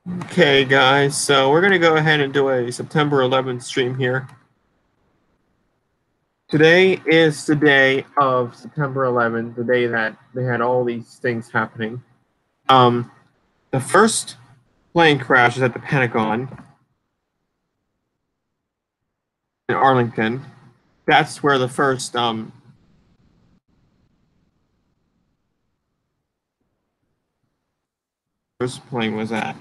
Okay, guys, so we're going to go ahead and do a September 11th stream here. Today is the day of September 11th, the day that they had all these things happening. Um, the first plane crash is at the Pentagon in Arlington. That's where the first plane was at.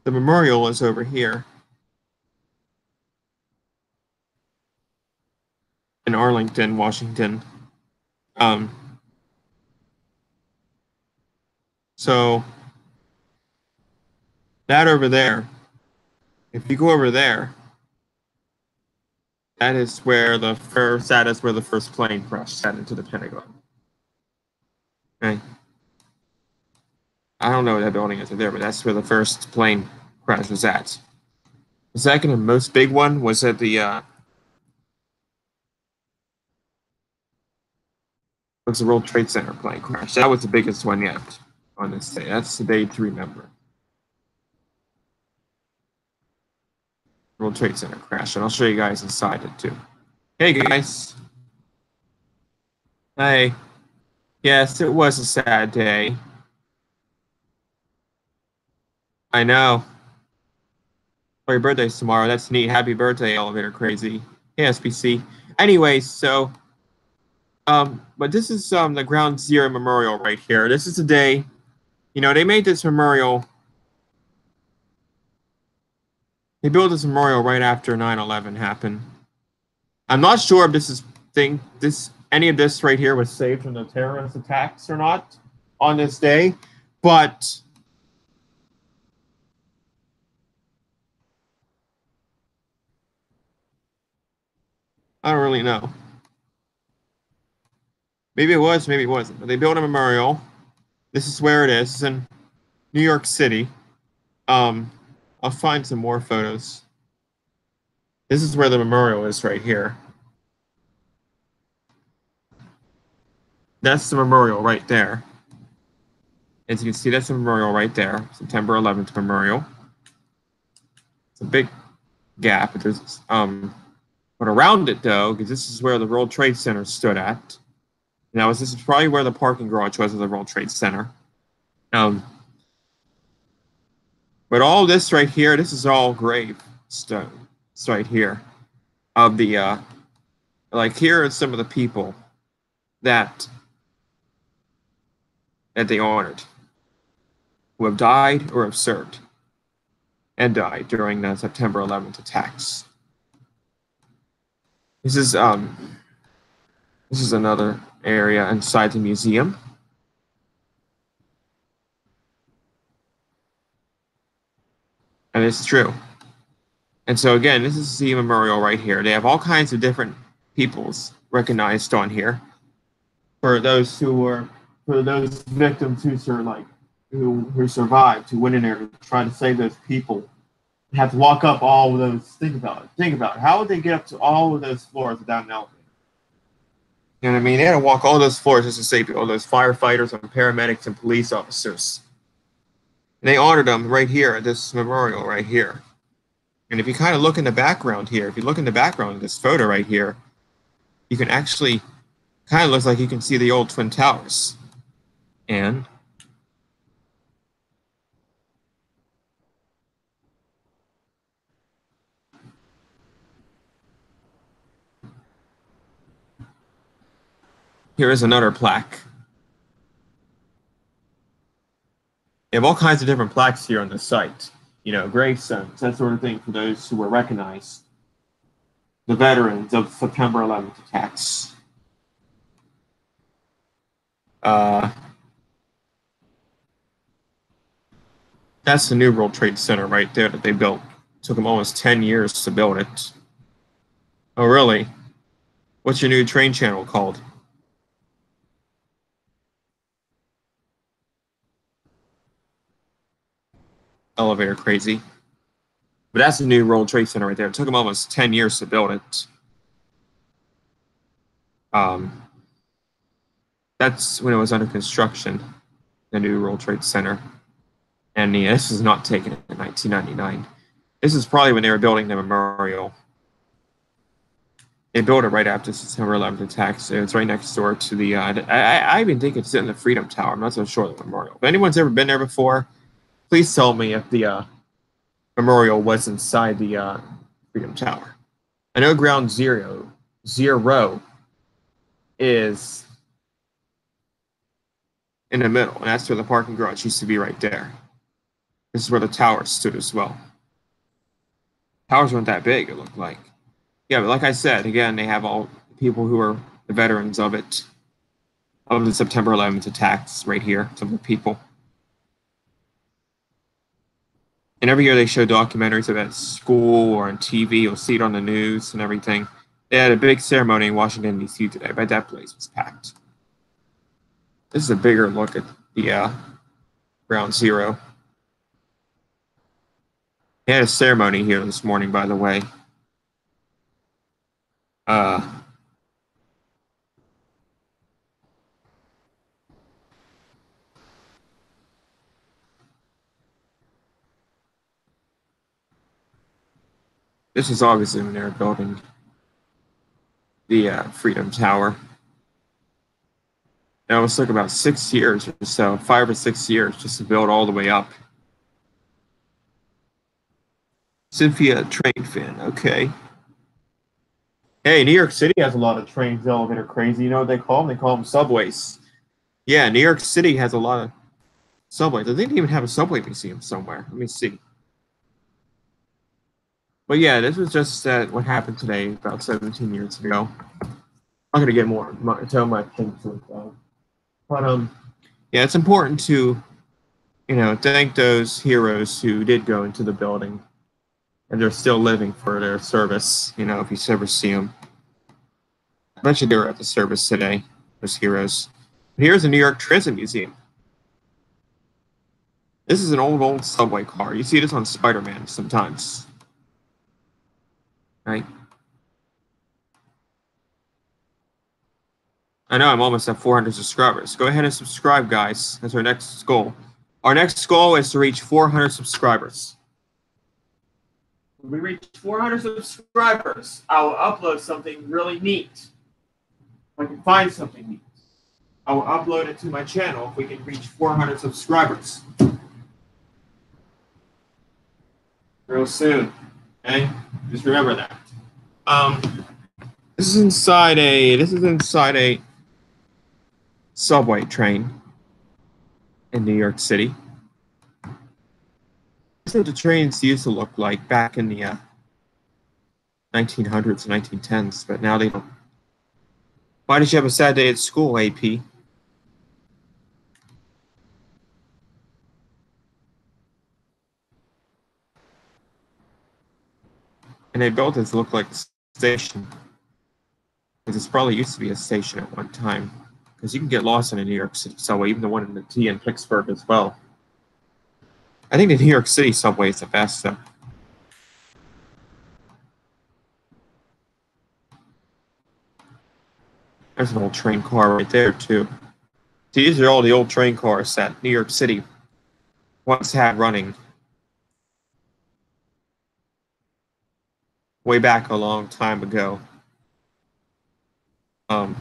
The memorial is over here in Arlington, Washington. Um, so that over there, if you go over there, that is where the first plane crashed at into the Pentagon. Okay. I don't know what that building is there, but that's where the first plane crash was at. The second and most big one was at the World Trade Center plane crash. That was the biggest one yet on this day. That's the day to remember. World Trade Center crash, and I'll show you guys inside it too. Hey guys. Hey. Yes, it was a sad day. I know. Oh, your birthday's tomorrow. That's neat. Happy birthday, Elevator Crazy. Hey, SBC. Anyways, but this is the Ground Zero Memorial right here. This is the day, they made this memorial. They built this memorial right after 9/11 happened. I'm not sure if any of this right here was saved from the terrorist attacks or not on this day, but I don't really know. Maybe it was, maybe it wasn't. But they built a memorial. This is where it is. It's in New York City. I'll find some more photos. This is where the memorial is right here. That's the memorial right there. As you can see, that's the memorial right there. September 11th memorial. It's a big gap. But around it though, because this is where the World Trade Center stood at. This is probably where the parking garage was of the World Trade Center. But all this right here, this is all gravestone. It's right here of the here are some of the people that they honored who have died or have served and died during the September 11th attacks. This is another area inside the museum. And it's true. And so again, this is the memorial right here. They have all kinds of different peoples recognized on here for those victims who survived, who went in there to try to save those people. They have to walk up all of those. Think about it. How would they get up to all of those floors without an elevator? You know what I mean? They had to walk all those floors just to save all those firefighters and paramedics and police officers. And they honored them right here at this memorial right here. And if you kind of look in the background here, if you look in the background of this photo right here, you can actually kind of looks like you can see the old Twin Towers. And here is another plaque. They have all kinds of different plaques here on the site. Gravestones, that sort of thing for those who were recognized. The veterans of September 11th attacks. That's the new World Trade Center right there that they built. It took them almost 10 years to build it. Oh, really? What's your new train channel called? Elevator Crazy. But that's the new World Trade Center right there. It took them almost 10 years to build it. That's when it was under construction. the new World Trade Center. And yeah, this was not taken in 1999. This is probably when they were building the memorial. They built it right after September 11th attacks. It's right next door to the. I even think it's in the Freedom Tower. I'm not so sure of the memorial. If anyone's ever been there before, please tell me if the memorial was inside the Freedom Tower. I know Ground Zero is in the middle, and that's where the parking garage used to be right there. This is where the tower stood as well. Towers weren't that big, it looked like. Yeah, but like I said, again, they have all the people who are the veterans of it, of the September 11th attacks right here, some of the people. And every year they show documentaries of it at school or on TV. You'll see it on the news and everything. They had a big ceremony in Washington, D.C. today. I bet that place was packed. This is a bigger look at the Ground Zero. They had a ceremony here this morning, by the way. This is obviously when they were building the Freedom Tower. It almost took about 6 years or so, 5 or 6 years, just to build all the way up. Cynthia, train fan, okay. Hey, New York City has a lot of trains, elevator crazy. You know what they call them? They call them subways. Yeah, New York City has a lot of subways. I think they even have a subway museum somewhere. Let me see. But yeah, this was just what happened today, about 17 years ago. I'm not going to get more tell my things with that. But yeah, it's important to, thank those heroes who did go into the building, and they're still living for their service. If you ever see them, I bet you they were at the service today. Those heroes. But here's the New York Transit Museum. This is an old subway car. You see this on Spider-Man sometimes, right? I know I'm almost at 400 subscribers. Go ahead and subscribe, guys. That's our next goal. Our next goal is to reach 400 subscribers. When we reach 400 subscribers, I will upload something really neat. If I can find something neat, I will upload it to my channel if we can reach 400 subscribers. Real soon. Okay? Just remember that. This is inside a subway train in New York City. This is what the trains used to look like back in the 1900s and 1910s, but now they don't. Why did you have a sad day at school, AP? And they built it to look like a station. Because it's probably used to be a station at one time. Because you can get lost in a New York City subway, even the one in the T in Pittsburgh as well. I think the New York City subway is the best, though. There's an old train car right there, too. See, these are all the old train cars that New York City once had running. Way back a long time ago. Oh,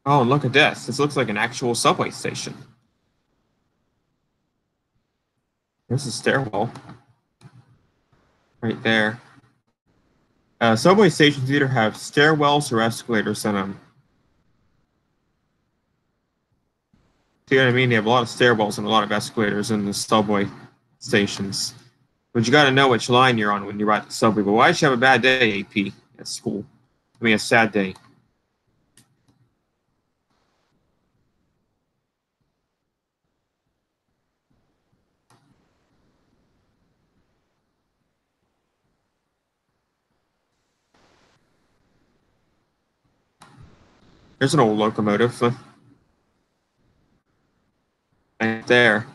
look at this. This looks like an actual subway station. There's a stairwell right there. Subway stations either have stairwells or escalators in them. See what I mean? They have a lot of stairwells and a lot of escalators in the subway stations. But you got to know which line you're on when you ride the subway. But why should you have a bad day, AP, at school? I mean, a sad day. There's an old locomotive right there.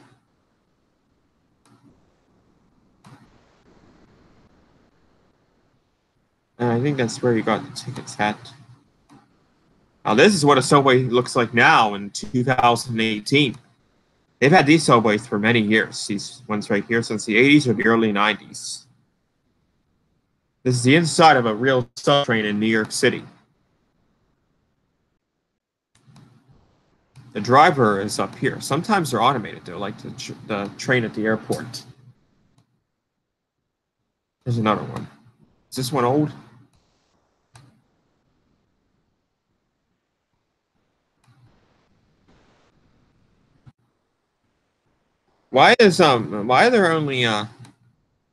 And I think that's where you got the tickets at. Now, this is what a subway looks like now in 2018. They've had these subways for many years. These ones right here since the 80s or the early 90s. This is the inside of a real subtrain in New York City. The driver is up here. Sometimes they're automated. They're like the train at the airport. There's another one. Is this one old? Why are there only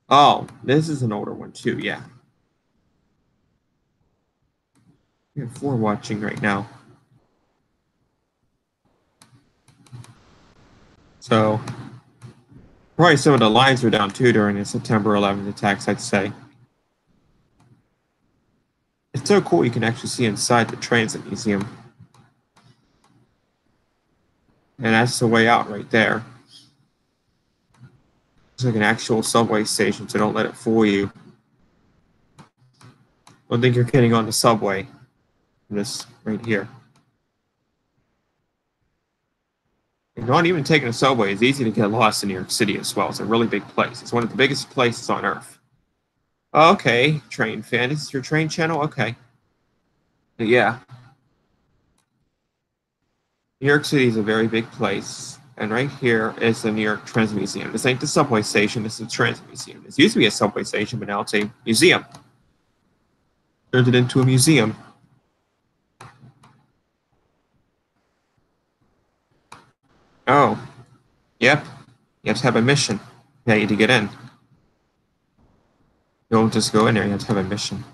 oh, this is an older one too, yeah. We have 4 watching right now. So probably some of the lines were down too during the September 11th attacks, I'd say. It's so cool you can actually see inside the transit museum. And that's the way out right there. It's like an actual subway station, so don't let it fool you. Don't think you're getting on the subway. This right here. And not even taking a subway is easy to get lost in New York City as well. It's a really big place. It's one of the biggest places on Earth. Okay, train fan. This is your train channel? Okay. Yeah. New York City is a very big place. And right here is the New York Transit Museum. This ain't the subway station. This is the Transit Museum. This used to be a subway station, but now it's a museum. Turned it into a museum. Oh, yep. You have to have a mission. Yeah, to get in. You don't just go in there. You have to have a mission.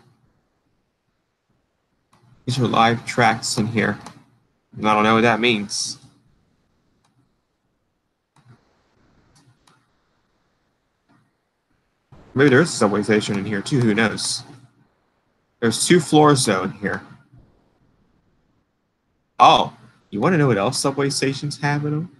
These are live tracks in here. I don't know what that means. Maybe there's a subway station in here too. Who knows? There's 2 floors though in here. Oh, you want to know what else subway stations have in them?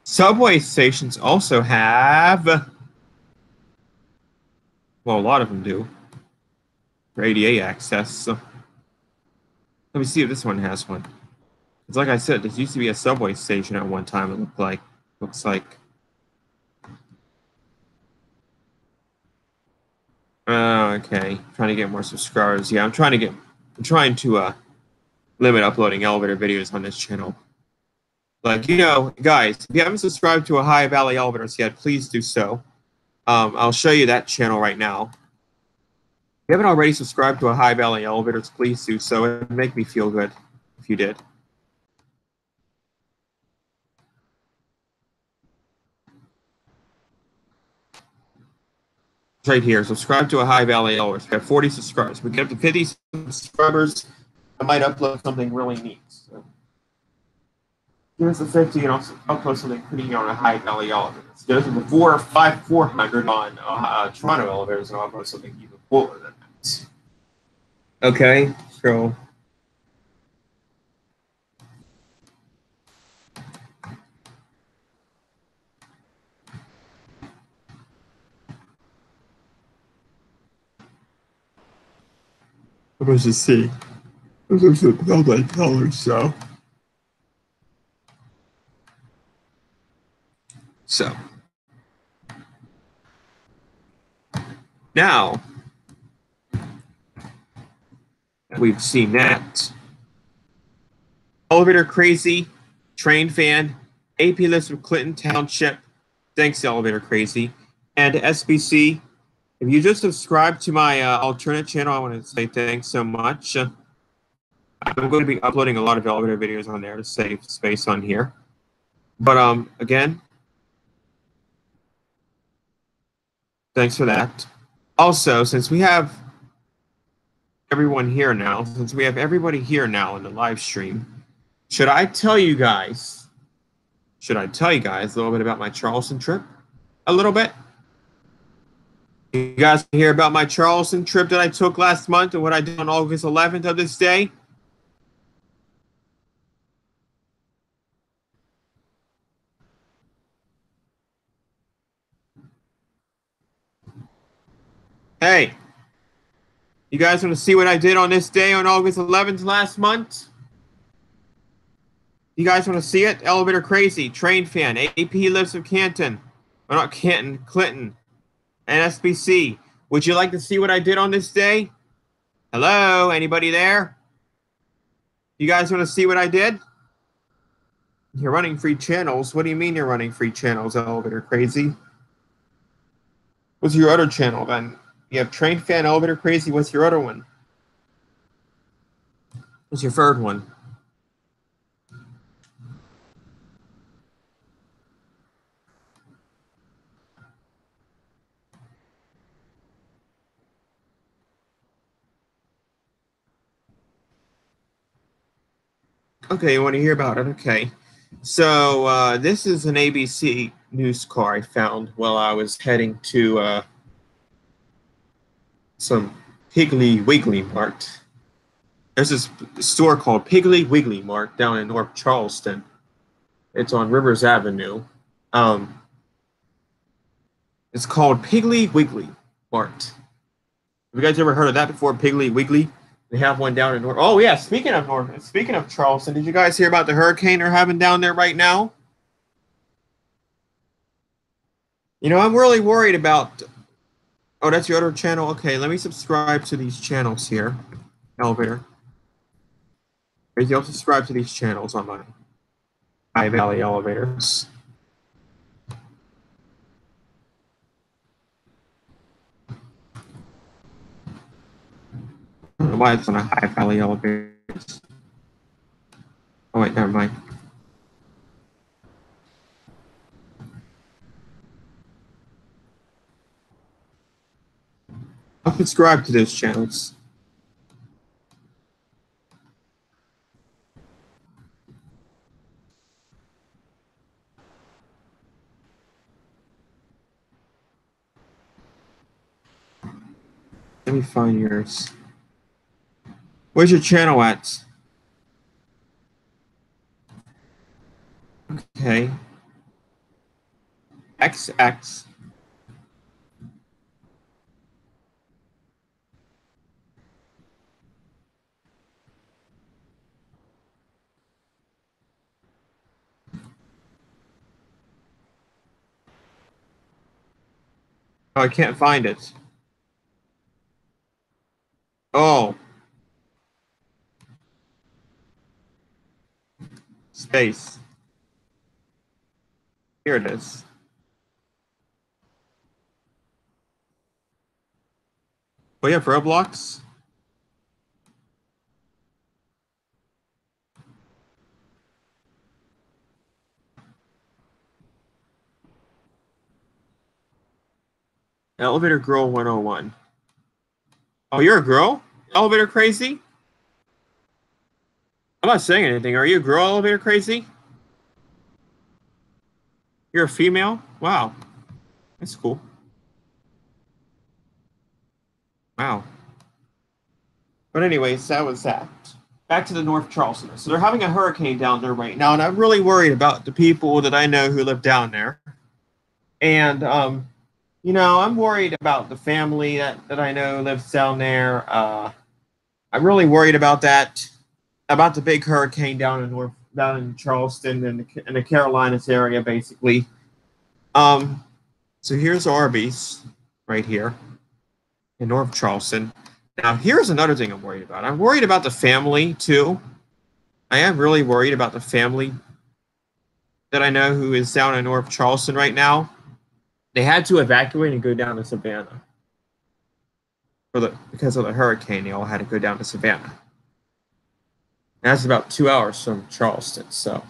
Subway stations also have, well, a lot of them do, for ADA access. So let me see if this one has one. It's like I said, this used to be a subway station at one time. It looks like. Okay, trying to get more subscribers. Yeah, I'm trying to limit uploading elevator videos on this channel. Like, you know, guys, if you haven't subscribed to Ohio Valley Elevators yet, please do so. I'll show you that channel right now. If you haven't already subscribed to Ohio Valley Elevators, please do so. It would make me feel good if you did. It's right here. Subscribe to Ohio Valley Elevators. We have 40 subscribers. We get up to 50 subscribers, I might upload something really neat. So give us a 50 and I'll upload something pretty neat on Ohio Valley Elevators. Give us a 400 on Toronto Elevators, and I'll upload something even cooler than that. Okay, so let's just see. Let's just build that color, so now we've seen that. Elevator Crazy, Train Fan, AP List of Clinton Township, thanks Elevator Crazy, and SBC. If you just subscribe to my alternate channel, I want to say thanks so much. I'm going to be uploading a lot of elevator videos on there to save space on here. But again, thanks for that. Also, since we have everybody here now in the live stream, Should I tell you guys? Should I tell you guys a little bit about my Charleston trip? A little bit. You guys can hear about my Charleston trip that I took last month and what I did on August 11th of this day. Hey, you guys want to see what I did on this day on August 11th last month? You guys want to see it? Elevator Crazy, Train Fan, AP Lives of Canton. Or not Canton, Clinton, and SBC. Would you like to see what I did on this day? Hello, anybody there? You guys want to see what I did? You're running free channels. What do you mean you're running free channels, Elevator Crazy? What's your other channel then? You have Train Fan, Elevator Crazy. What's your other one? What's your third one? Okay, you want to hear about it? Okay. So this is an ABC news car I found while I was heading to some Piggly Wiggly Mart. There's this store called Piggly Wiggly Mart down in North Charleston. It's on Rivers Avenue. It's called Piggly Wiggly Mart. Have you guys ever heard of that before? Piggly Wiggly? They have one down in North. Oh yeah, speaking of Charleston, did you guys hear about the hurricane they're having down there right now? You know, I'm really worried about. Oh, that's your other channel. Okay, let me subscribe to these channels here. Elevator. You'll subscribe to these channels on my High Valley Elevators. I don't know why it's on a High Valley Elevators. Oh wait, never mind. I'll subscribe to those channels. Let me find yours. Where's your channel at? Okay. XX. Oh, I can't find it. Oh. Space. Here it is. Oh, you have Roblox? Elevator Girl 101. Oh, you're a girl? Elevator Crazy? I'm not saying anything. Are you a girl, Elevator Crazy? You're a female? Wow. That's cool. Wow. But anyways, that was that. Back to the North Charleston. So they're having a hurricane down there right now, and I'm really worried about the people that I know who live down there. And you know, I'm worried about the family that I know lives down there. I'm really worried about that, about the big hurricane down in Charleston and in the Carolinas area, basically. So here's Arby's right here in North Charleston. Now, here's another thing I'm worried about. I'm worried about the family too. I am really worried about the family that I know who is down in North Charleston right now. They had to evacuate and go down to Savannah because of the hurricane. They all had to go down to Savannah. And that's about 2 hours from Charleston. So,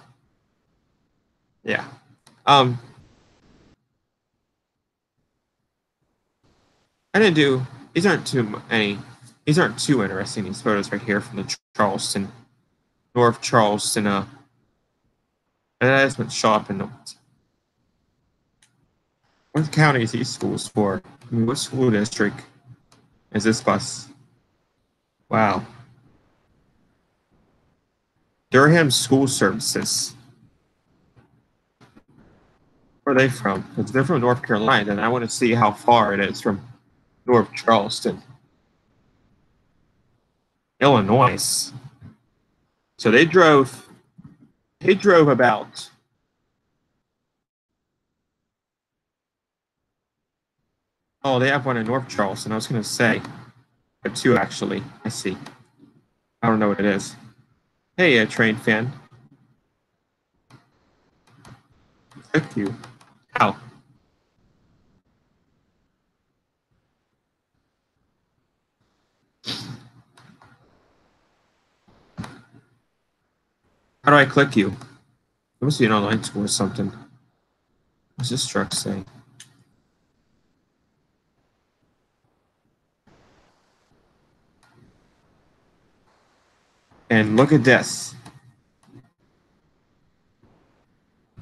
yeah. I didn't do. These aren't too interesting. These photos right here from the Charleston North Charleston investment shop in what county is these schools for? I mean, what school district is this bus? Wow. Durham School Services. Where are they from? If they're from North Carolina, then I want to see how far it is from North Charleston. Illinois. So they drove about oh, they have one in North Charleston. I was gonna say. But two actually. I see. I don't know what it is. Hey, train fan. Thank you. How? How do I click you? Let me see an online school or something. What's this truck say? And look at this.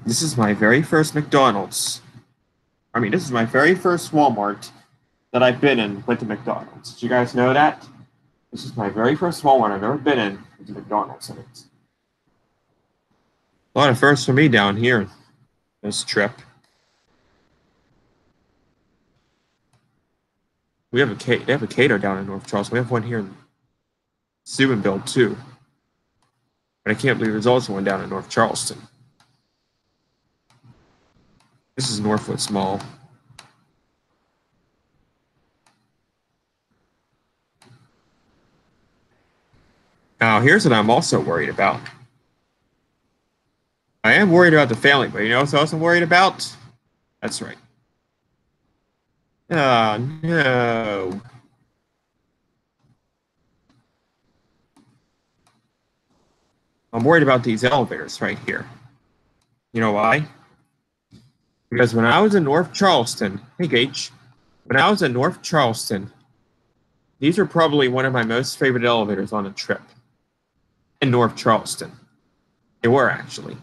This is my very first McDonald's. I mean, this is my very first Walmart that I've been in with the McDonald's. Did you guys know that? This is my very first Walmart I've ever been in with the McDonald's in it. A lot of firsts for me down here this trip. They have a Cato down in North Charleston. We have one here in Steubenville too. But I can't believe there's also one down in North Charleston. This is Northwoods Mall. Now, here's what I'm also worried about. I am worried about the family, but you know what else I'm worried about? That's right. Oh, no. I'm worried about these elevators right here. You know why? Because when I was in North Charleston, hey Gage, when I was in North Charleston, these are probably one of my most favorite elevators on a trip in North Charleston. They were actually.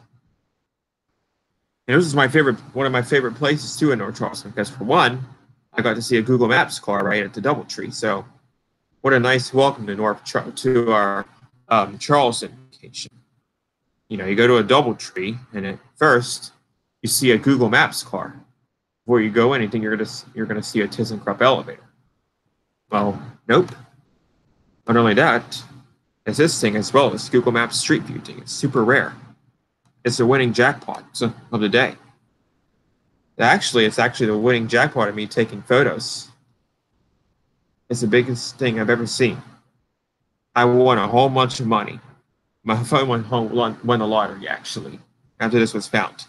And this is one of my favorite places too in North Charleston because for one, I got to see a Google Maps car right at the DoubleTree. So, what a nice welcome to our Charleston location. You know, you go to a DoubleTree, and at first you see a Google Maps car. Before you go anything, you're gonna see a ThyssenKrupp elevator. Well, nope. Not only that, it's this thing as well as Google Maps Street View thing. It's super rare. It's the winning jackpot of the day. Actually, it's actually the winning jackpot of me taking photos. It's the biggest thing I've ever seen. I won a whole bunch of money. My phone won the lottery, actually, after this was found.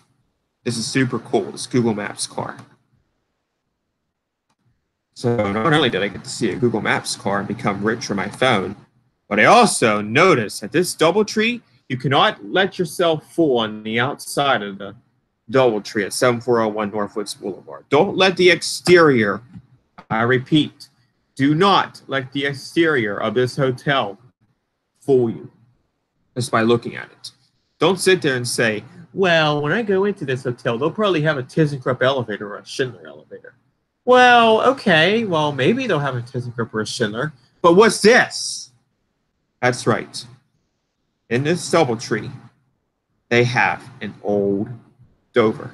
This is super cool, this Google Maps car. So not only did I get to see a Google Maps car and become rich from my phone, but I also noticed at this DoubleTree, you cannot let yourself fool on the outside of the DoubleTree at 7401 Northwoods Boulevard. Don't let the exterior, I repeat, do not let the exterior of this hotel fool you just by looking at it. Don't sit there and say, well, when I go into this hotel, they'll probably have a ThyssenKrupp elevator or a Schindler elevator. Well, okay, well, maybe they'll have a ThyssenKrupp or a Schindler, but what's this? That's right. In this DoubleTree, they have an old Dover.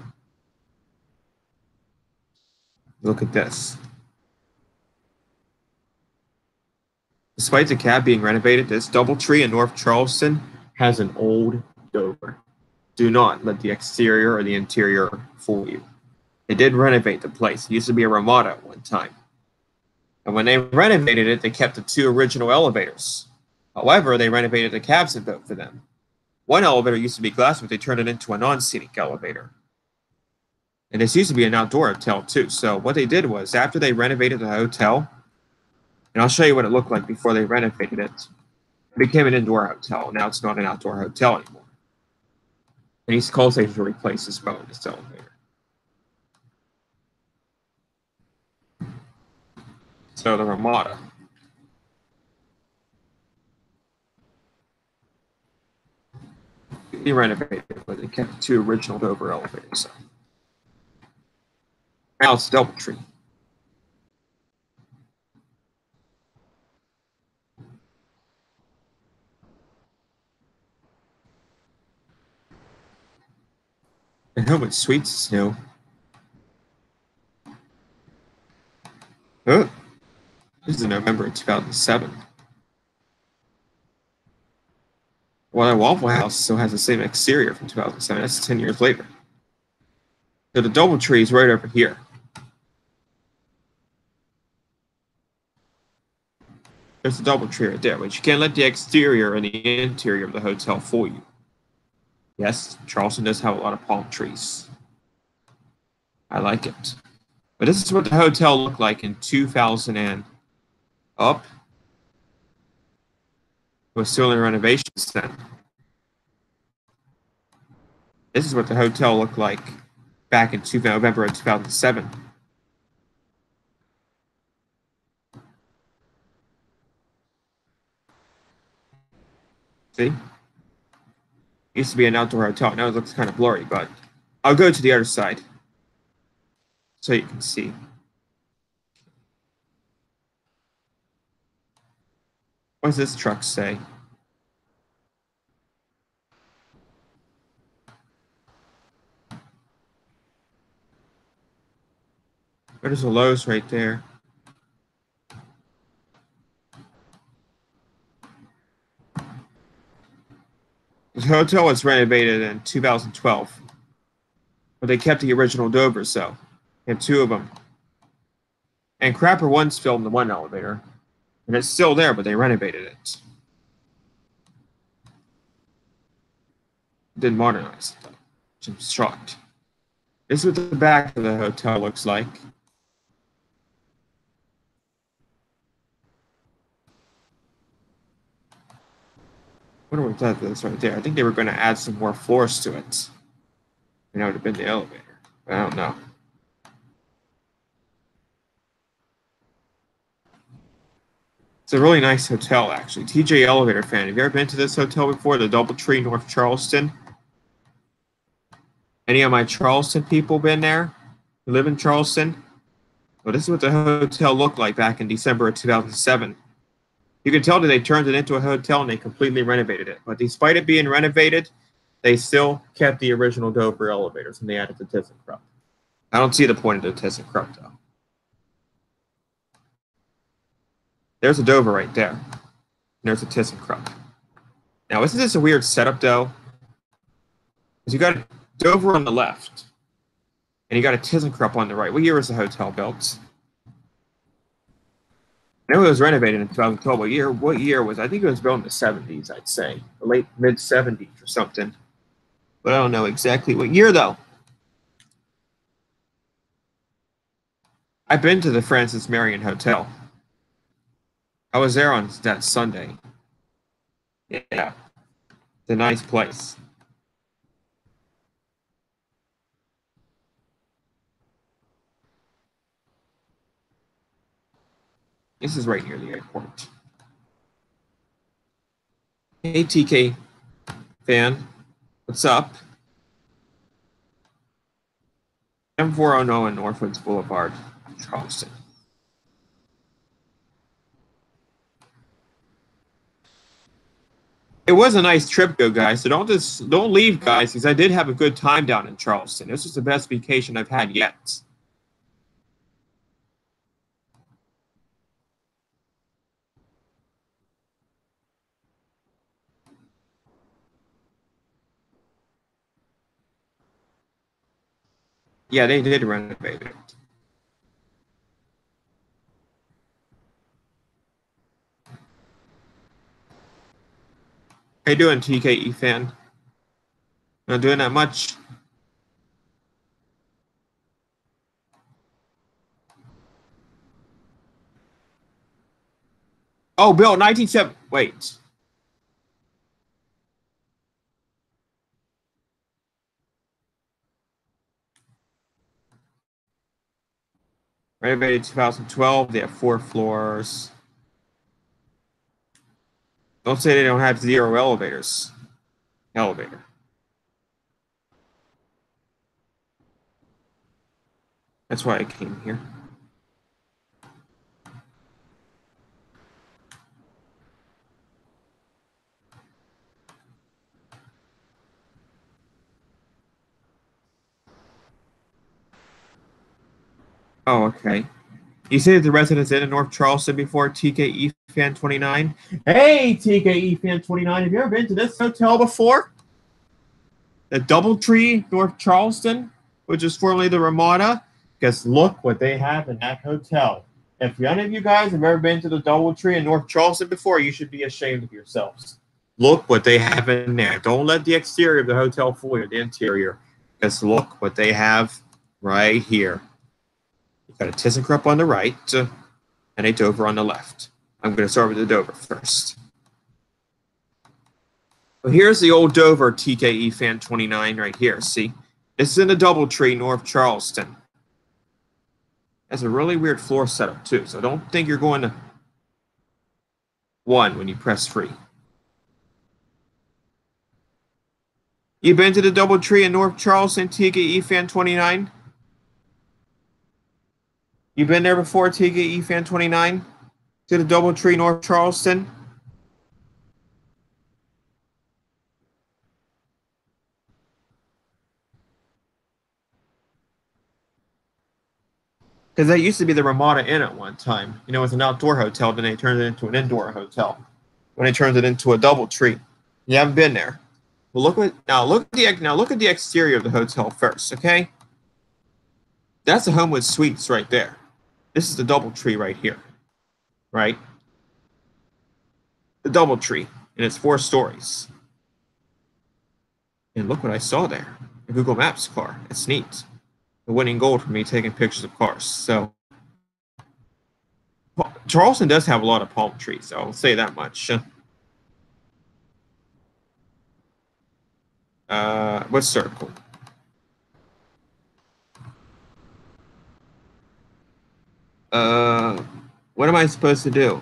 Look at this. Despite the cab being renovated, this DoubleTree in North Charleston has an old Dover. Do not let the exterior or the interior fool you. They did renovate the place. It used to be a Ramada at one time. And when they renovated it, they kept the two original elevators. However, they renovated the cabs in both of them. One elevator used to be glass, but they turned it into a non-scenic elevator. And this used to be an outdoor hotel too. So what they did was, after they renovated the hotel, and I'll show you what it looked like before they renovated it, it became an indoor hotel. Now it's not an outdoor hotel anymore. And these coal stations were replaced as well in this elevator. So the Ramada. They renovated, but they kept the two original Dover elevators. So. Now it's DoubleTree. And Homewood Suites is new. Oh, this is in November of 2007. Well, that Waffle House still has the same exterior from 2007. That's 10 years later. So the DoubleTree is right over here. There's the DoubleTree right there, but you can't let the exterior and the interior of the hotel fool you. Yes, Charleston does have a lot of palm trees. I like it. But this is what the hotel looked like in 2000 and up. It was still in renovations then. This is what the hotel looked like back in November of 2007. See? Used to be an outdoor hotel. Now it looks kind of blurry, but I'll go to the other side so you can see. What does this truck say? There's a Lowe's right there. The hotel was renovated in 2012, but they kept the original Dover, so they have two of them. And Crapper once filmed the one elevator, and it's still there, but they renovated it. Didn't modernize it, though, which I'm shocked. This is what the back of the hotel looks like. I wonder what that is right there. I think they were going to add some more floors to it. And that would have been the elevator. But I don't know. It's a really nice hotel, actually. TJ Elevator fan. Have you ever been to this hotel before? The DoubleTree, North Charleston. Any of my Charleston people been there? You live in Charleston? Well, this is what the hotel looked like back in December of 2007. You can tell that they turned it into a hotel and they completely renovated it. But despite it being renovated, they still kept the original Dover elevators and they added the ThyssenKrupp. I don't see the point of the ThyssenKrupp, though. There's a Dover right there. And there's a ThyssenKrupp. Now, isn't this a weird setup, though? Because you got a Dover on the left, and you got a ThyssenKrupp on the right. What year was the hotel built? I know it was renovated in 2012. What year was it? I think it was built in the 70s, I'd say. The late mid-70s or something. But I don't know exactly what year, though. I've been to the Francis Marion Hotel. I was there on that Sunday. Yeah. It's a nice place. This is right near the airport. Hey, TK fan. What's up? 7409 and Northwoods Boulevard, Charleston. It was a nice trip, though, guys. So don't leave, guys, because I did have a good time down in Charleston. This was the best vacation I've had yet. Yeah, they did renovate it. How you doing, TKE fan? Not doing that much. Oh, Bill, 1970. Wait. Renovated 2012. They have 4 floors. Don't say they don't have 0 elevators. Elevator. That's why I came here. Oh, okay. You say that the Residence Inn in North Charleston before, TKE Fan 29? Hey, TKE Fan 29, have you ever been to this hotel before? The Doubletree, North Charleston, which is formerly the Ramada. Because look what they have in that hotel. If none of you guys have ever been to the Doubletree in North Charleston before, you should be ashamed of yourselves. Look what they have in there. Don't let the exterior of the hotel fool you, the interior. Because look what they have right here. You've got a ThyssenKrupp on the right and a Dover on the left. I'm going to start with the Dover first. Well, here's the old Dover TKE Fan 29 right here. See, this is in the Doubletree, North Charleston. Has a really weird floor setup too, so don't think you're going to 1 when you press free. You been to the Doubletree in North Charleston, TKE Fan 29? You been there before, TKE Fan 29? To the Doubletree, North Charleston? Because that used to be the Ramada Inn at one time. You know, it was an outdoor hotel, then they turned it into an indoor hotel. When they turned it into a Doubletree. You haven't been there. Well, look at the exterior of the hotel first, okay? That's the Homewood Suites right there. This is the Doubletree right here, right? The Doubletree, and it's 4 stories. And look what I saw there. A Google Maps car. It's neat. The winning gold for me taking pictures of cars. So Charleston does have a lot of palm trees, I'll say that much. What circle? What am I supposed to do?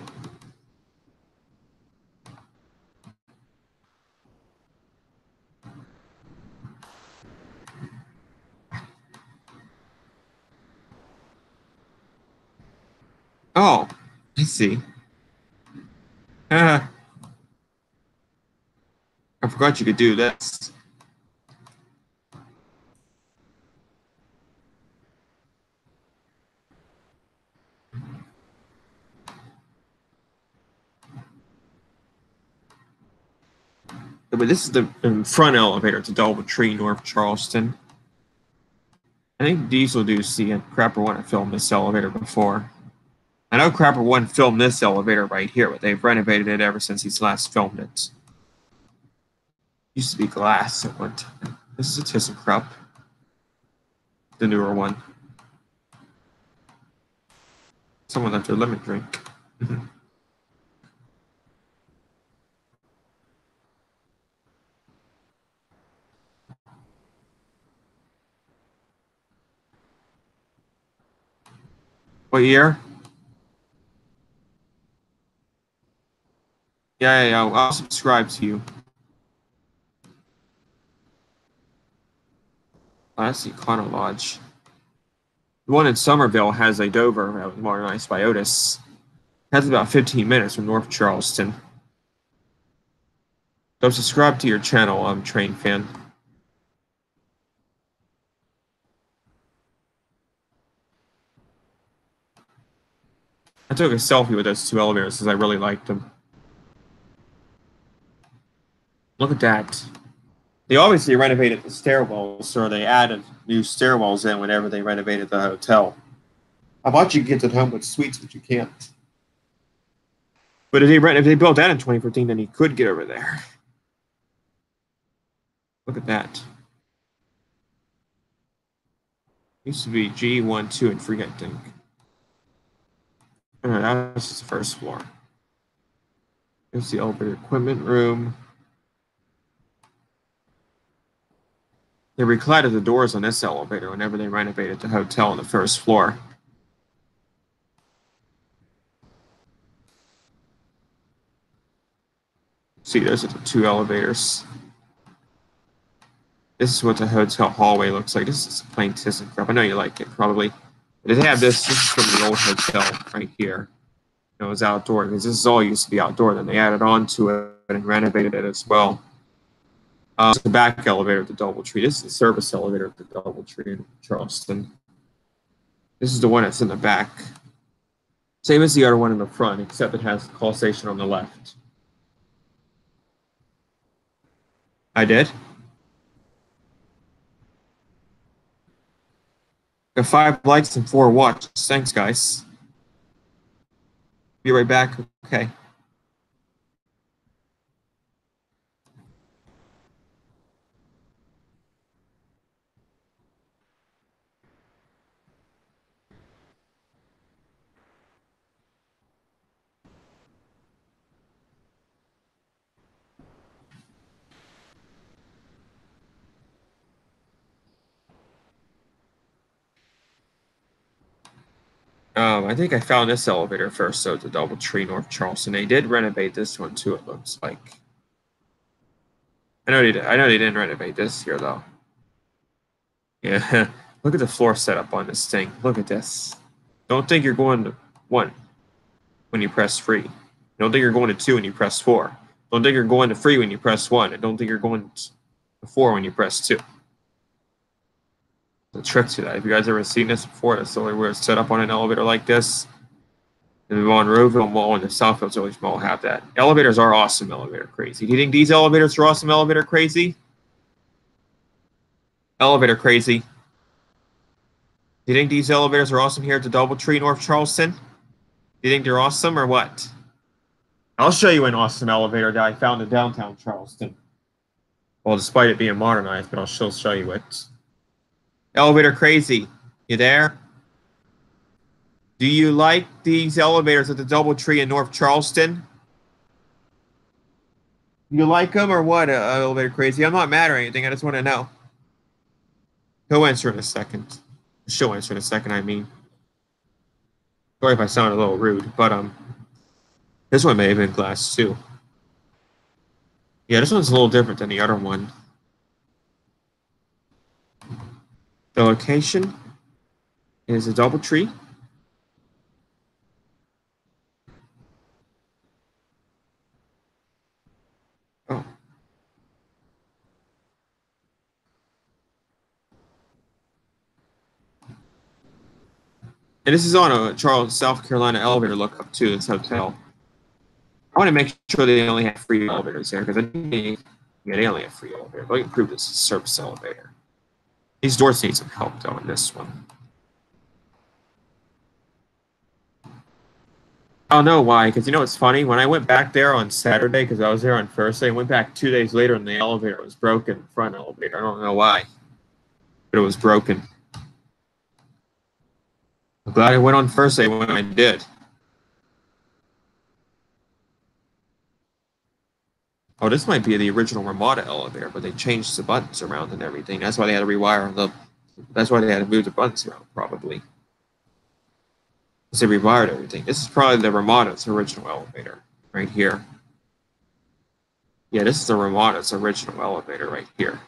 Oh, I see. I forgot you could do this. But this is the front elevator to Doubletree, North Charleston. I think Diesel do see it. Crapper One filmed this elevator before. I know Crapper One filmed this elevator right here, but they've renovated it ever since he's last filmed it. Used to be glass at one time. This is a ThyssenKrupp, the newer one. Someone left their lemon drink. What year? Yeah, I'll subscribe to you. Oh, that's the Econo Lodge. The one in Somerville has a Dover that was modernized by Otis. That's about 15 minutes from North Charleston. So subscribe to your channel, Train Fan. I took a selfie with those 2 elevators because I really liked them. Look at that. They obviously renovated the stairwells, or they added new stairwells in whenever they renovated the hotel. I thought you could get to the Homewood Suites, but you can't. But if they built that in 2014, then you could get over there. Look at that. Used to be G1, 2, and 3, I think. That's the first floor. There's the elevator equipment room. They recladded the doors on this elevator whenever they renovated the hotel on the first floor. See, those are the 2 elevators. This is what the hotel hallway looks like. This is a plain ThyssenKrupp. I know you like it, probably. They have this. This is from the old hotel right here. It was outdoor because this is all used to be outdoor. Then they added on to it and renovated it as well. It's the back elevator of the DoubleTree. This is the service elevator of the DoubleTree in Charleston. This is the one that's in the back. Same as the other one in the front, except it has the call station on the left. I did. Got 5 likes and 4 watches. Thanks, guys. Be right back. Okay. I think I found this elevator first, so the DoubleTree North Charleston. They did renovate this one too, it looks like. I know they didn't renovate this here though. Yeah, look at the floor setup on this thing. Look at this. Don't think you're going to 1 when you press 3. Don't think you're going to 2 when you press 4. Don't think you're going to 3 when you press 1. And don't think you're going to 4 when you press 2. The trick to that. Have you guys ever seen this before? That's the only way it's set up on an elevator like this. The Monroeville Mall and the Southfield Village Mall have that. Elevators are awesome, elevator crazy. Do you think these elevators are awesome, elevator crazy? Elevator crazy. Do you think these elevators are awesome here at the DoubleTree North Charleston? Do you think they're awesome or what? I'll show you an awesome elevator that I found in downtown Charleston. Well, despite it being modernized, but I'll still show you it. Elevator crazy. You there? Do you like these elevators at the DoubleTree in North Charleston? You like them or what, elevator crazy? I'm not mad or anything. I just want to know. He'll answer in a second. She'll answer in a second, I mean. Sorry if I sound a little rude, but this one may have been glass too. Yeah, this one's a little different than the other one. The location is a DoubleTree. Oh. And this is on a Charles, South Carolina elevator lookup too, this hotel. I want to make sure they only have free elevators there because they only have free elevators. Let me prove this is a service elevator. These doors need some help though in this one. I don't know why, because you know what's funny? When I went back there on Saturday, because I was there on Thursday, I went back 2 days later and the elevator was broken, the front elevator. I don't know why, but it was broken. I'm glad I went on Thursday when I did. Oh, this might be the original Ramada elevator, but they changed the buttons around and everything. That's why they had to rewire the. That's why they had to move the buttons around, probably. Because they rewired everything. This is probably the Ramada's original elevator, right here. Yeah, this is the Ramada's original elevator right here.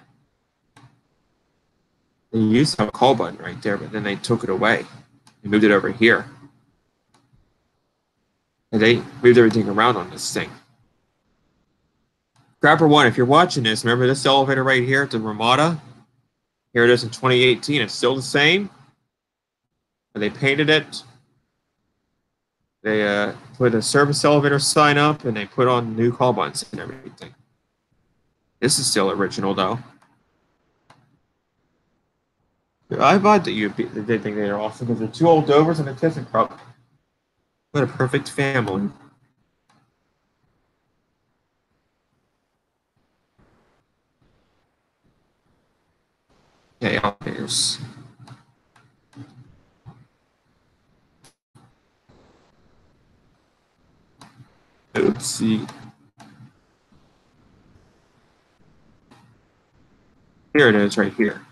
They used to have a call button right there, but then they took it away. They moved it over here. And they moved everything around on this thing. Grabber One, if you're watching this, remember this elevator right here at the Ramada? Here it is in 2018. It's still the same. They painted it. They put a service elevator sign up, and they put on new call buttons and everything. This is still original, though. I thought that they think they're awesome because they're 2 old Dovers and a ThyssenKrupp. What a perfect family. Okay, elevators. Oopsie. Here it is right here.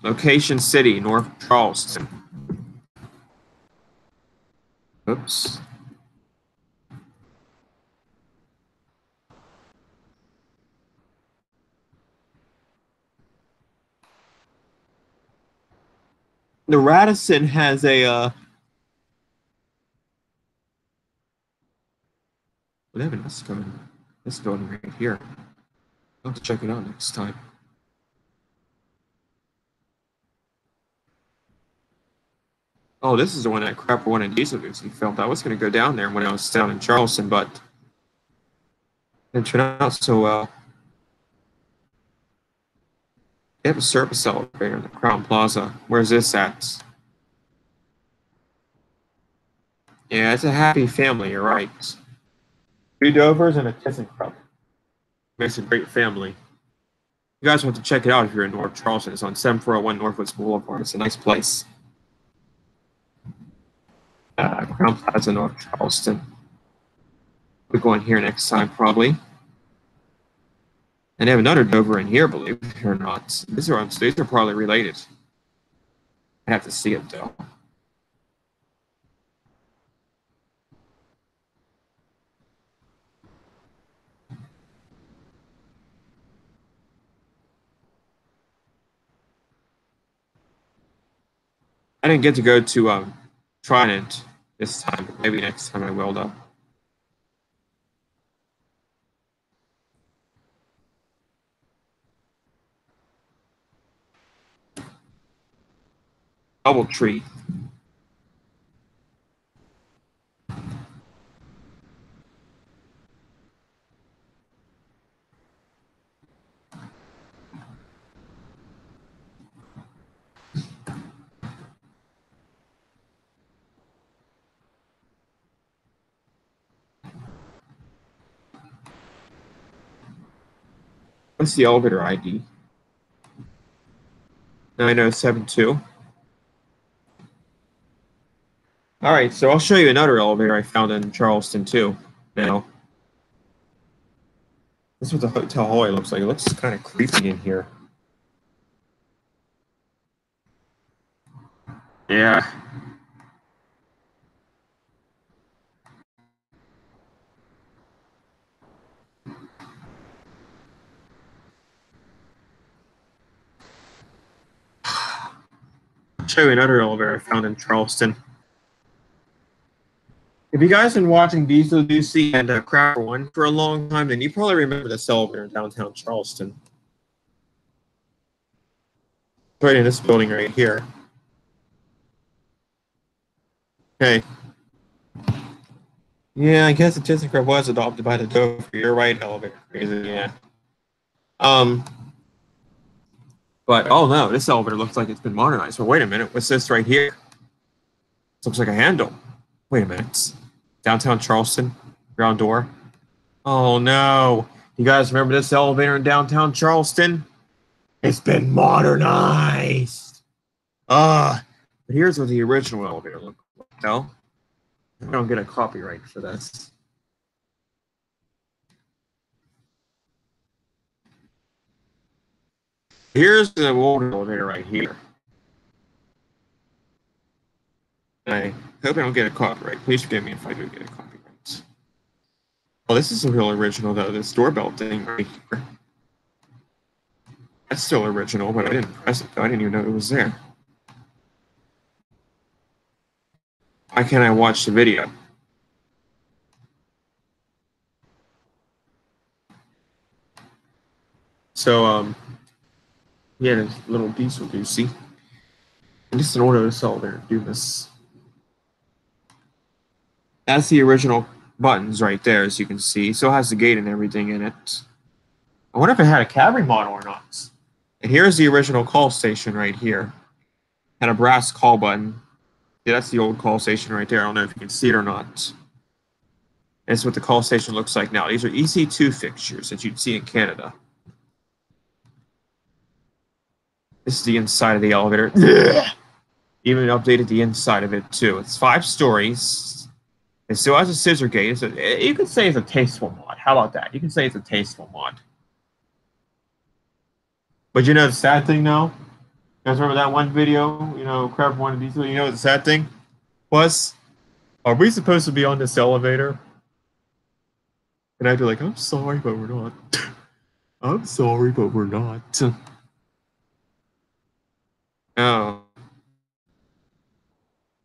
Location City, North Charleston. Oops. The Radisson has a they have this building right here. I'll have to check it out next time. Oh, this is the one that Crapper One and Diesel Goosey filmed. I was going to go down there when I was down in Charleston, but it didn't turn out so well. They have a service elevator in the Crown Plaza. Where's this at? Yeah, it's a happy family, you're right. 2 Dovers and a ThyssenKrupp. Makes a great family. You guys want to check it out if you're in North Charleston. It's on 7401 Northwoods Boulevard. It's a nice place. Crown Plaza, North Charleston. We're going here next time, probably. And they have another Dover in here, believe it or not. These are probably related. I have to see it, though. I didn't get to go to Trident this time, but maybe next time I will, though. DoubleTree. What's the elevator ID? 9072. All right, so I'll show you another elevator I found in Charleston, too, now. This is what the hotel hallway looks like. It looks kind of creepy in here. Yeah. I'll show you another elevator I found in Charleston. If you guys have been watching Diesel Goosey and Crapper One for a long time, then you probably remember this elevator in downtown Charleston. Right in this building right here. Okay. Yeah, I guess the ThyssenKrupp was adopted by the Dover. You're right, elevator. Crazy, yeah. But oh no, this elevator looks like it's been modernized. But wait a minute, what's this right here? This looks like a handle. Wait a minute. Downtown Charleston, ground door. Oh no. You guys remember this elevator in downtown Charleston? It's been modernized. But here's what the original elevator looked like. No? I don't get a copyright for this. Here's the old elevator right here. I hope I don't get a copyright. Please forgive me if I do get a copyright. Well, this is a real original, though. This doorbell thing right here. That's still original, but I didn't press it, though. I didn't even know it was there. Why can't I watch the video? So, yeah, this little Diesel Goosey. And just in order to sell there, do this. That's the original buttons right there, as you can see. So it has the gate and everything in it. I wonder if it had a cab remodel or not. And here's the original call station right here. Had a brass call button. Yeah, that's the old call station right there. I don't know if you can see it or not. That's what the call station looks like now. These are EC2 fixtures that you'd see in Canada. This is the inside of the elevator. Even updated the inside of it too. It's 5 stories. It still has a scissor gate. You could say it's a tasteful mod. How about that? You can say it's a tasteful mod. But you know the sad thing though? You guys remember that one video? You know, Crapper One and Diesel. You know what the sad thing was? Are we supposed to be on this elevator? And I'd be like, I'm sorry, but we're not. I'm sorry, but we're not. Oh.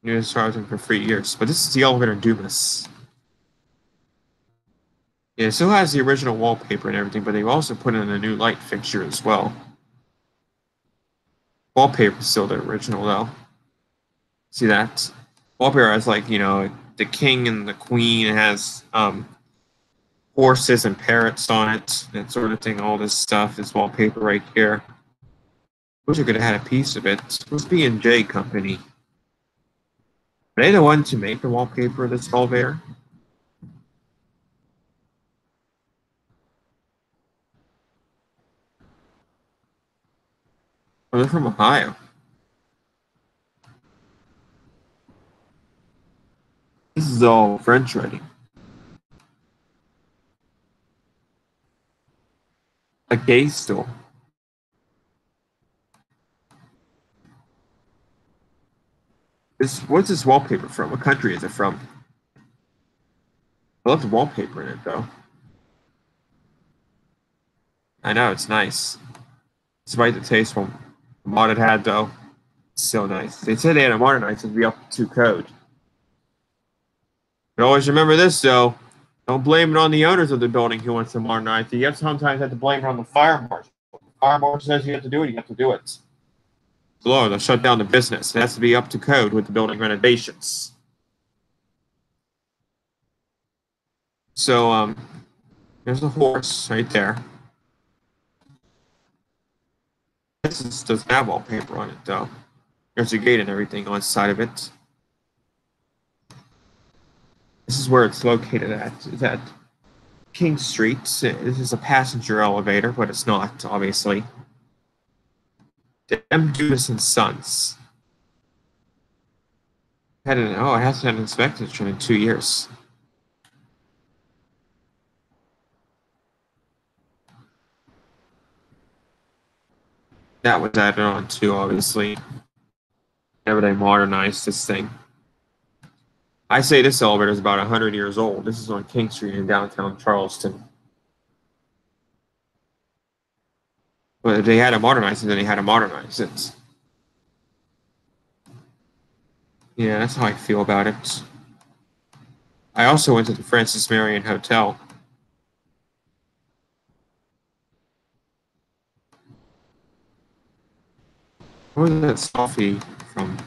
You just charge them for 3 years. But this is the elevator Dumas. Yeah, it still has the original wallpaper and everything, but they've also put in a new light fixture as well. Wallpaper is still the original though. See that? Wallpaper has like, the king and the queen. It has horses and parrots on it, that sort of thing. All this stuff is wallpaper right here. Wish I could have had a piece of it. It was B&J Company. Are they the one to make the wallpaper of this elevator? Oh, they're from Ohio. This is all French writing. A gay store. What's this wallpaper from? What country is it from? I love the wallpaper in it though. I know it's nice. Despite the tasteful mod it had though. It's so nice. They said they had to modernize it to be up to code. But always remember this though. Don't blame it on the owners of the building who wants to modernize it. You sometimes have to blame it on the fire marshal. If the fire marshal says you have to do it, you have to do it. Law, they'll shut down the business. It has to be up to code with the building renovations. So, there's a horse right there. Doesn't have wallpaper on it though. There's a gate and everything on the side of it. This is where it's located at. It's at King Street. This is a passenger elevator, but it's not, obviously. M. Dumas and Sons. It hasn't had an inspection in 2 years. That was added on too, obviously. Whenever they modernized this thing. I say this elevator is about 100 years old. This is on King Street in downtown Charleston. But if they had to modernize it, then they had to modernize it. Yeah, that's how I feel about it. I also went to the Francis Marion Hotel. Where was that selfie from?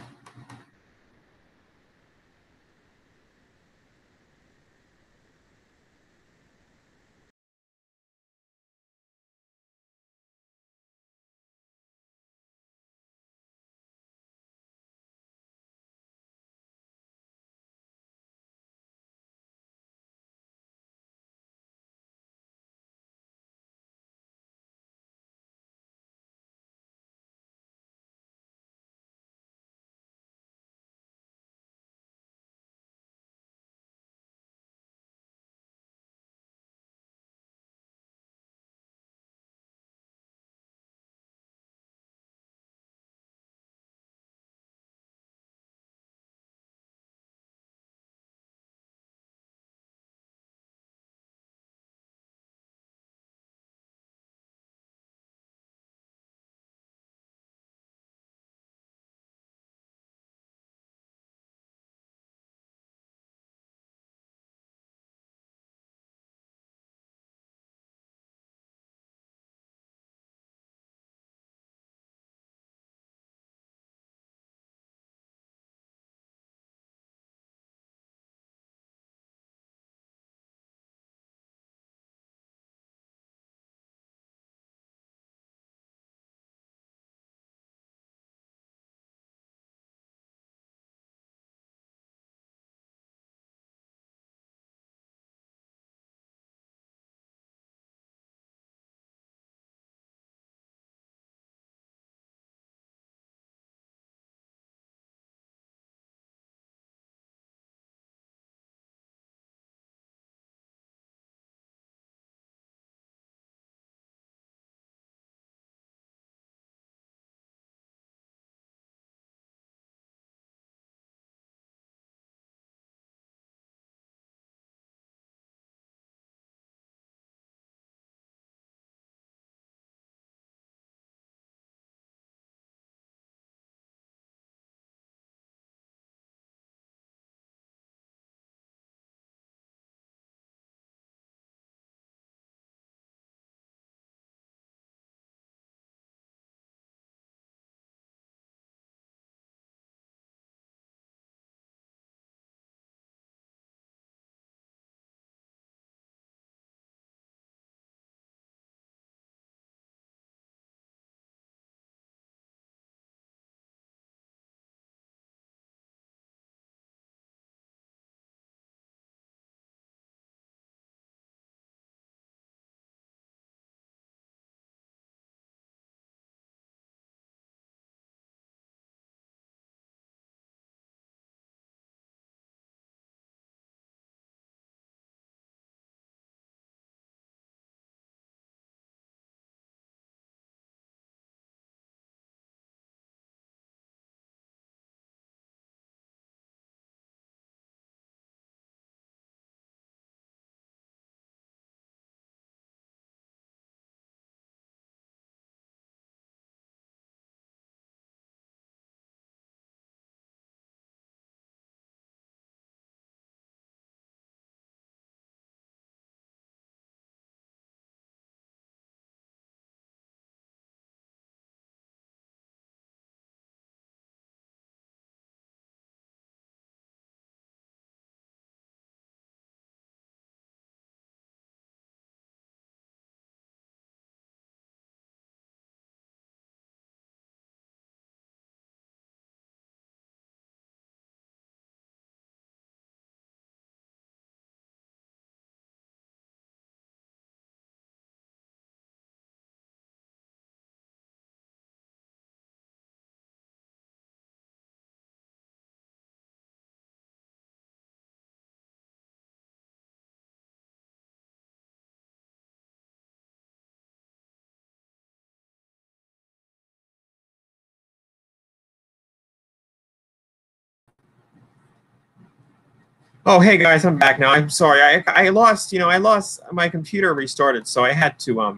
Oh, hey guys, I'm back now. I'm sorry. I lost, I lost my computer restarted, so I had to I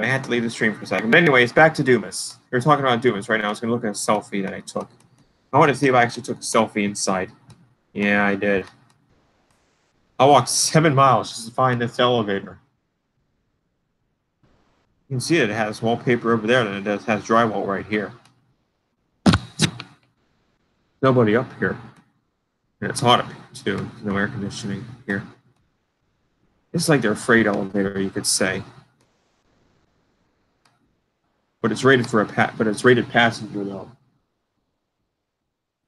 had to leave the stream for a second. But anyways, back to Dumas. We're talking about Dumas right now. I was gonna look at a selfie that I took. I want to see if I actually took a selfie inside. Yeah, I did. I walked 7 miles just to find this elevator. You can see that it has wallpaper over there, and it has drywall right here. Nobody up here. And it's hot up here, too. No air conditioning here. It's like their freight elevator, you could say. But it's rated for but it's rated passenger, though.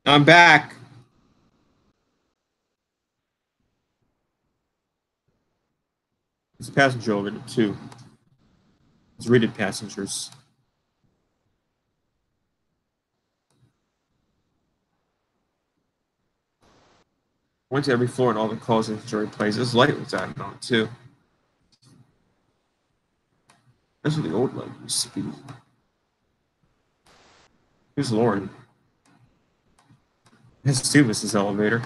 I'm back. It's a passenger elevator, too. It's rated passengers. Went to every floor and all the calls inventory places. This light was added on, too. That's what the old light used to be. Here's Lauren. This too, Mrs. Elevator.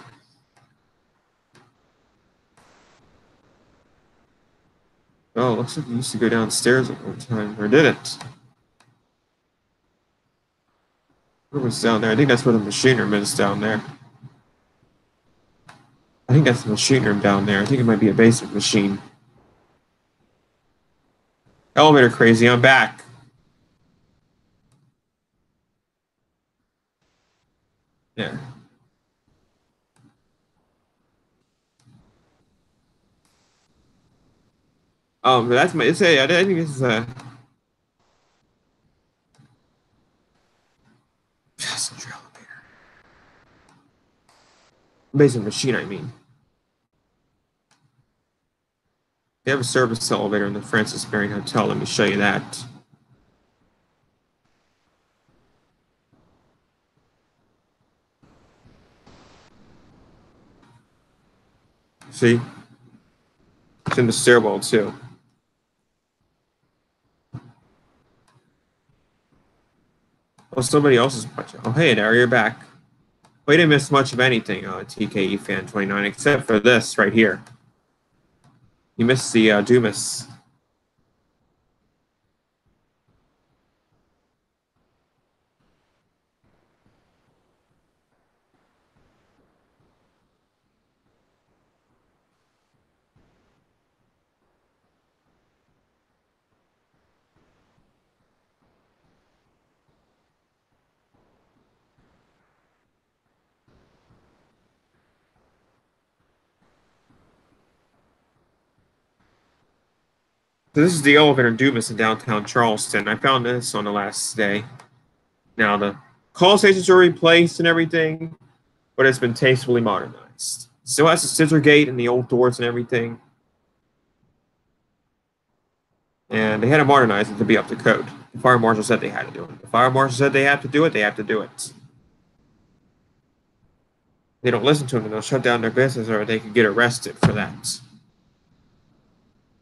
Oh, looks like we used to go downstairs at one time, or didn't. Where was down there? I think that's where the machine room is down there. I think that's the machine room down there. I think it might be a basic machine. Elevator crazy, I'm back. Yeah. But that's my. I think this is a passenger elevator. Basic machine, I mean. They have a service elevator in the Francis Marion Hotel. Let me show you that. See? It's in the stairwell, too. Oh, somebody else is watching. Oh, hey, there, you're back. We didn't miss much of anything, TKE Fan 29, except for this right here. You missed the Dumas. So this is the elevator in Dumas in downtown Charleston. I found this on the last day. Now, the call stations are replaced and everything, but it's been tastefully modernized. Still has the scissor gate and the old doors and everything. And they had to modernize it to be up to code. The fire marshal said they had to do it. The fire marshal said they have to do it, they have to do it. They don't listen to them, and they'll shut down their business, or they could get arrested for that.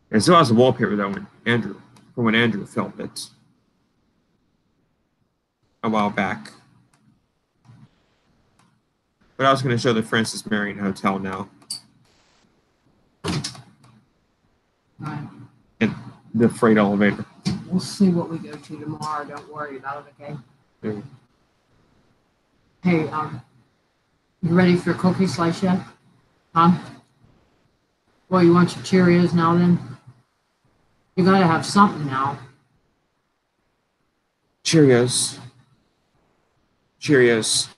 And still has the wallpaper though when Andrew filmed it a while back. But I was going to show the Francis Marion Hotel now. Right. And the freight elevator. We'll see what we go to tomorrow. Don't worry about it, okay? Yeah. Hey, you ready for cookie slice yet? Huh? Well, you want your Cheerios now then? You gotta have something now. Cheerios. Cheerios.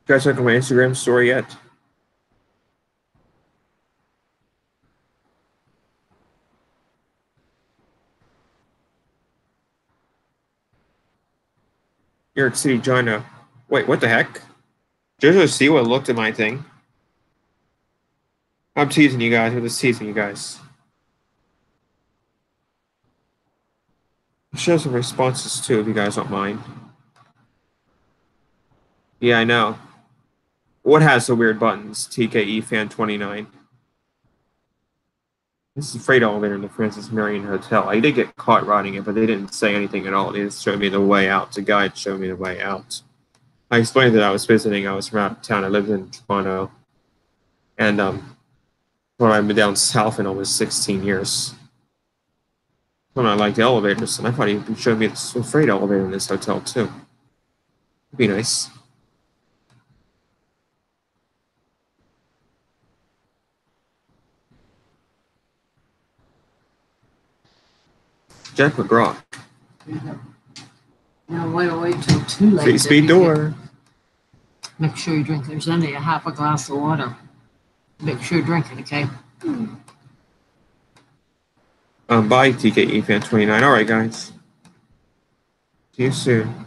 You guys check on my Instagram story yet? New York City, China. Wait, what the heck? Did you just see what looked at my thing? I'm teasing you guys. I'm just teasing you guys. Show some responses too, if you guys don't mind. Yeah, I know. What has the weird buttons? TKE fan 29. This is a freight elevator in the Francis Marion Hotel. I did get caught riding it, but they didn't say anything at all. They just showed me the way out. The guide showed me the way out. I explained that I was visiting. I was from out of town. I lived in Toronto. And when I've been down south in almost 16 years. When I liked the elevators, and I thought he'd show me the freight elevator in this hotel too. It'd be nice. Jack McGraw. Now wait till too late. 3-speed door. Make sure you drink. There's only a half a glass of water. Make sure you drink it, okay? Bye, TKE fan 29. All right, guys. See you soon.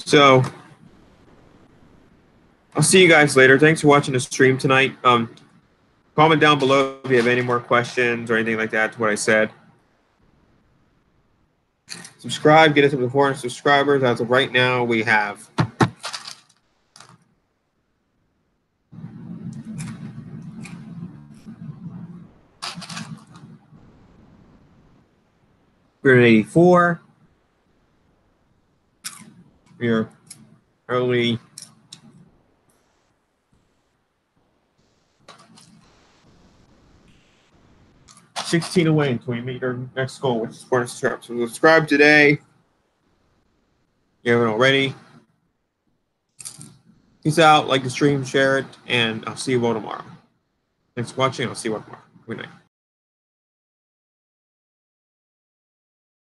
So, I'll see you guys later. Thanks for watching the stream tonight. Comment down below if you have any more questions or anything like that to what I said. Subscribe, get us up to 400 subscribers. As of right now, we have 384. We are early. $16 away until we meet our next goal, which is 400 subscribers. So subscribe today. If you haven't already. Peace out. Like the stream, share it, and I'll see you all tomorrow. Thanks for watching. I'll see you all tomorrow. Good night.